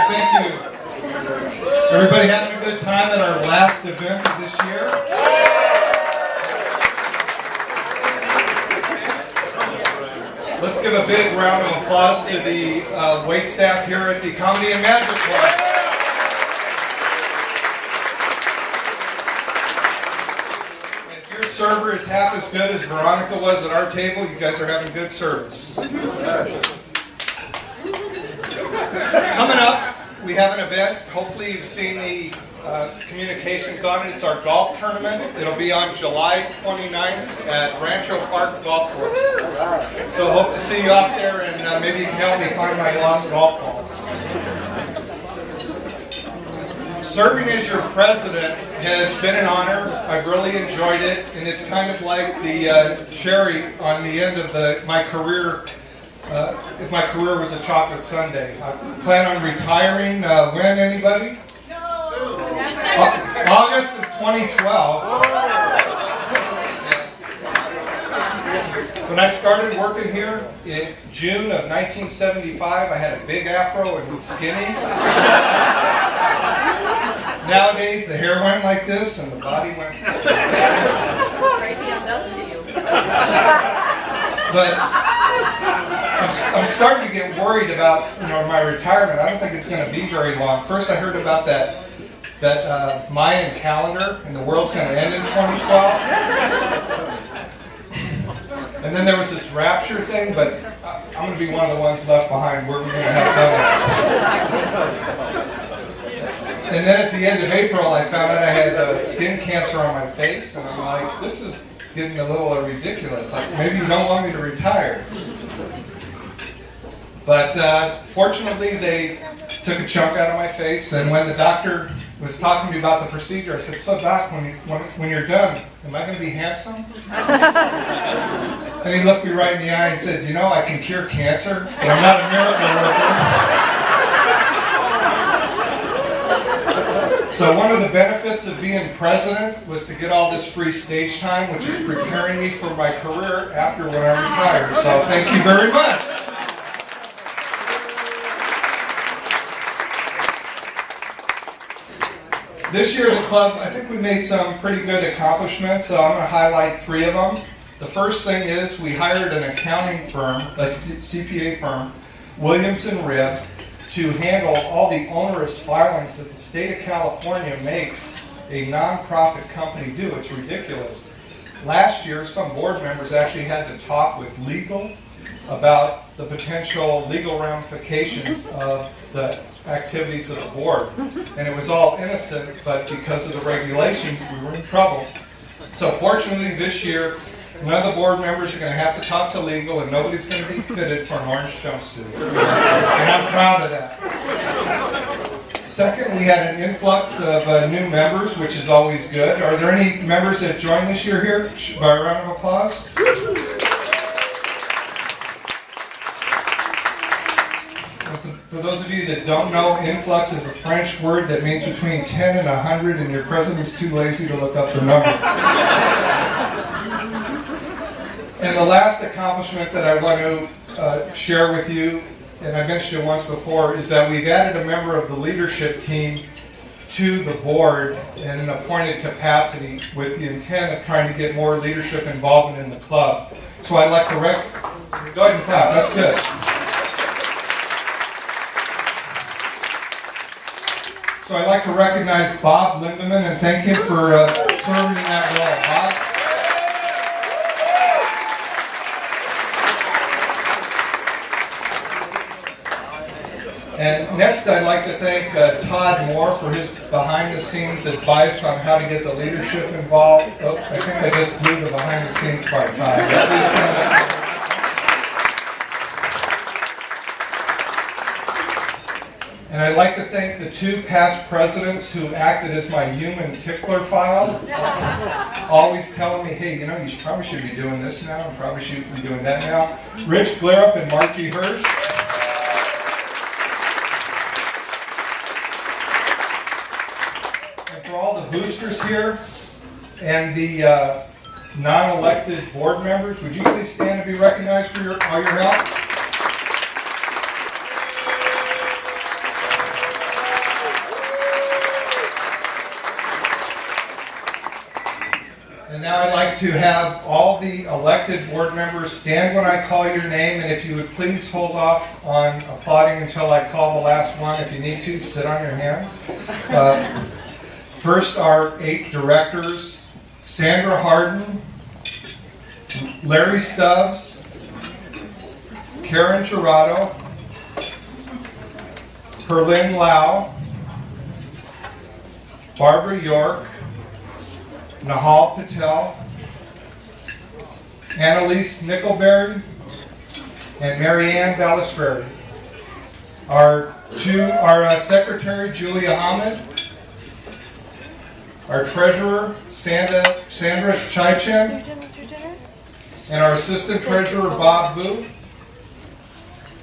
Thank you. Everybody having a good time at our last event of this year? Let's give a big round of applause to the wait staff here at the Comedy and Magic Club. If your server is half as good as Veronica was at our table, you guys are having good service. Coming up, we have an event. Hopefully you've seen the communications on it. It's our golf tournament. It'll be on July 29th at Rancho Park Golf Course. So hope to see you out there, and maybe you can help me find my lost golf balls. Serving as your president has been an honor. I've really enjoyed it, and it's kind of like the cherry on the end of my career. If my career was a chocolate sundae. I plan on retiring when, anybody? August of 2012. When I started working here in June of 1975, I had a big afro and was skinny. Nowadays, the hair went like this and the body went. Crazy does to you. But I'm starting to get worried about my retirement. I don't think it's going to be very long. First, I heard about that Mayan calendar, and the world's going to end in 2012. And then there was this rapture thing, but I'm going to be one of the ones left behind. Where we're going to have done. And then at the end of April, I found out I had skin cancer on my face, and I'm like, this is getting a little ridiculous. Like, maybe you don't want me to retire. But fortunately, they took a chunk out of my face, and when the doctor was talking to me about the procedure, I said, so Doc, when you're done, am I going to be handsome? And he looked me right in the eye and said, I can cure cancer, but I'm not a miracle worker. So one of the benefits of being president was to get all this free stage time, which is preparing me for my career after when I retire. So thank you very much. This year at the club, I think we made some pretty good accomplishments, so I'm going to highlight 3 of them. The first thing is we hired an accounting firm, a CPA firm, Williams & Ribb, to handle all the onerous filings that the state of California makes a nonprofit company do. It's ridiculous. Last year, some board members actually had to talk with legal about the potential legal ramifications of the activities of the board. And it was all innocent, but because of the regulations, we were in trouble. So fortunately, this year, none of the board members are going to have to talk to legal, and nobody's going to be fitted for an orange jumpsuit. And I'm proud of that. Second, we had an influx of new members, which is always good. Are there any members that joined this year here? By a round of applause. For those of you that don't know, influx is a French word that means between 10 and 100, and your president's too lazy to look up the number. And the last accomplishment that I want to share with you, and I mentioned it once before, is that we've added a member of the leadership team to the board in an appointed capacity with the intent of trying to get more leadership involvement in the club. So I'd like to go ahead and clap, that's good. So I'd like to recognize Bob Lindeman and thank him for serving in that role. Bob? And next I'd like to thank Todd Moore for his behind-the-scenes advice on how to get the leadership involved. Oh, I think I just blew the behind-the-scenes part, Todd. And I'd like to thank the 2 past presidents who acted as my human tickler file, always telling me, hey, you probably should be doing this now, and probably should be doing that now. Rich Glerup and Margie Hirsch. And for all the boosters here, and the non-elected board members, would you please stand and be recognized for all your help? now I'd like to have all the elected board members stand when I call your name, and if you would please hold off on applauding until I call the last one. If you need to, sit on your hands. First, our 8 directors: Sandra Harden, Larry Stubbs, Karen Gerardo, Perlin Lau, Barbara York, Nahal Patel, Annalise Nickelberry, and Marianne Balistreri. Our secretary, Julia Ahmed. Our treasurer, Sandra Chaichen. And our assistant treasurer, Bob Boo.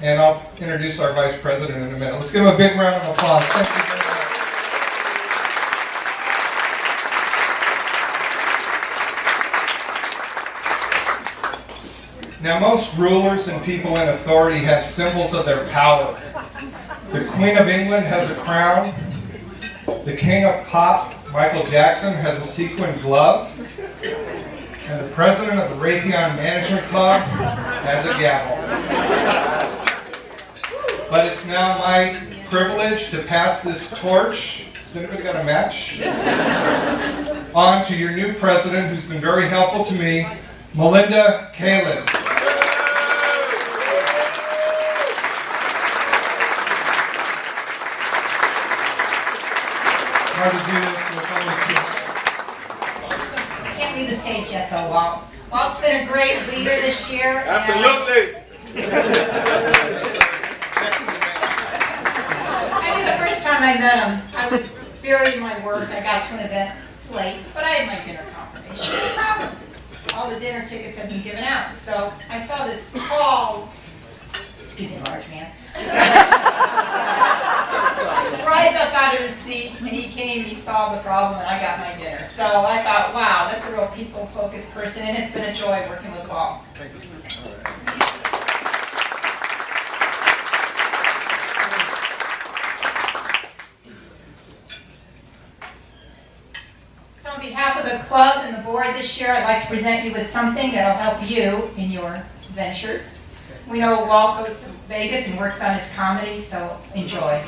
And I'll introduce our vice president in a minute. Let's give him a big round of applause. Thank you very much. Now, most rulers and people in authority have symbols of their power. The Queen of England has a crown. The King of Pop, Michael Jackson, has a sequin glove. And the president of the Raytheon Management Club has a gavel. But it's now my privilege to pass this torch. Has anybody got a match? On to your new president, who's been very helpful to me, Melinda Kalin. Hard to do this with only 2. I can't leave the stage yet, though, Walt. Walt's been a great leader this year. Absolutely. I knew the first time I met him, I was buried in my work. I got to an event late, but I had my dinner confirmation. No problem. All the dinner tickets had been given out, so I saw this tall, excuse me, large man, rise up out of his seat when he came and he solved the problem and I got my dinner. So I thought, wow, that's a real people-focused person, and it's been a joy working with Walt. So on behalf of the club and the board this year, I'd like to present you with something that'll help you in your ventures. We know Walt goes to Vegas and works on his comedy, so enjoy.